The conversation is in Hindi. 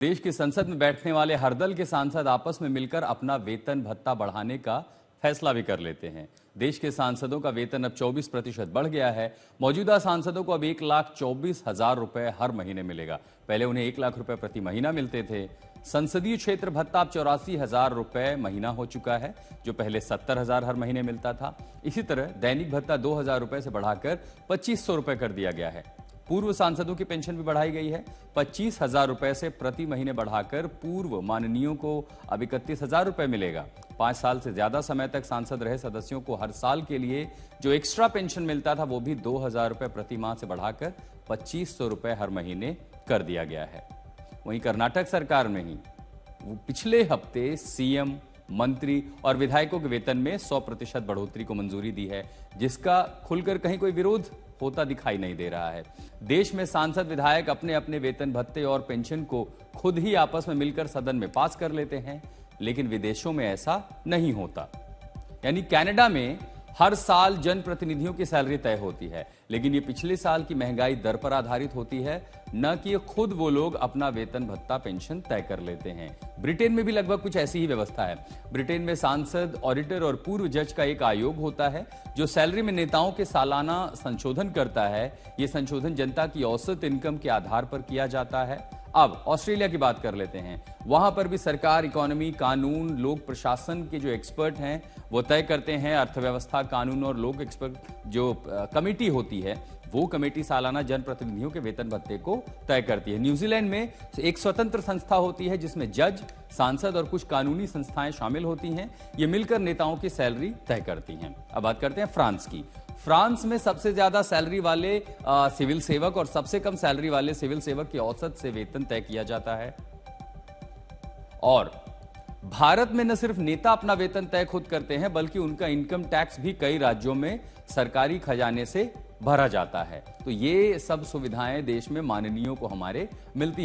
देश की संसद में बैठने वाले हर दल के सांसद आपस में मिलकर अपना वेतन भत्ता बढ़ाने का फैसला भी कर लेते हैं। देश के सांसदों का वेतन अब 24% बढ़ गया है। मौजूदा सांसदों को अब 1,24,000 रुपए हर महीने मिलेगा। पहले उन्हें 1 लाख रुपए प्रति महीना मिलते थे। संसदीय क्षेत्र भत्ता अब 84,000 रुपए महीना हो चुका है, जो पहले 70,000 हर महीने मिलता था। इसी तरह दैनिक भत्ता 2,000 रुपए से बढ़ाकर 2,500 रुपए कर दिया गया है। पूर्व सांसदों की पेंशन भी बढ़ाई गई है। 25,000 रुपए से प्रति महीने बढ़ाकर पूर्व माननीयों को अब 31,000 रुपए मिलेगा। 5 साल से ज्यादा समय तक सांसद रहे सदस्यों को हर साल के लिए जो एक्स्ट्रा पेंशन मिलता था, वो भी 2,000 रुपए प्रति माह से बढ़ाकर 2,500 रुपए हर महीने कर दिया गया है। वहीं कर्नाटक सरकार में ही पिछले हफ्ते सीएम, मंत्री और विधायकों के वेतन में 100% बढ़ोतरी को मंजूरी दी है, जिसका खुलकर कहीं कोई विरोध होता दिखाई नहीं दे रहा है। देश में सांसद विधायक अपने अपने वेतन भत्ते और पेंशन को खुद ही आपस में मिलकर सदन में पास कर लेते हैं, लेकिन विदेशों में ऐसा नहीं होता। यानी कनाडा में हर साल जनप्रतिनिधियों की सैलरी तय होती है, लेकिन ये पिछले साल की महंगाई दर पर आधारित होती है, न कि खुद वो लोग अपना वेतन भत्ता पेंशन तय कर लेते हैं। ब्रिटेन में भी लगभग कुछ ऐसी ही व्यवस्था है। ब्रिटेन में सांसद, ऑडिटर और पूर्व जज का एक आयोग होता है जो सैलरी में नेताओं के सालाना संशोधन करता है। ये संशोधन जनता की औसत इनकम के आधार पर किया जाता है। अब ऑस्ट्रेलिया की बात कर लेते हैं। वहां पर भी सरकार, इकोनॉमी, कानून, लोक प्रशासन के जो एक्सपर्ट हैं वो तय करते हैं। अर्थव्यवस्था, कानून और लोक एक्सपर्ट जो कमेटी होती है, वो कमेटी सालाना जनप्रतिनिधियों के वेतन भत्ते को तय करती है। न्यूजीलैंड में एक स्वतंत्र संस्था होती है जिसमें जज, सांसद और कुछ कानूनी संस्थाएं शामिल होती हैं। ये मिलकर नेताओं की सैलरी तय करती हैं। अब बात करते हैं फ्रांस की। फ्रांस में सबसे ज्यादा सैलरी वाले सिविल सेवक और सबसे कम सैलरी वाले सिविल सेवक की औसत से वेतन तय किया जाता है। और भारत में न सिर्फ नेता अपना वेतन तय खुद करते हैं, बल्कि उनका इनकम टैक्स भी कई राज्यों में सरकारी खजाने से भरा जाता है। तो ये सब सुविधाएं देश में माननीयों को हमारे मिलती हैं।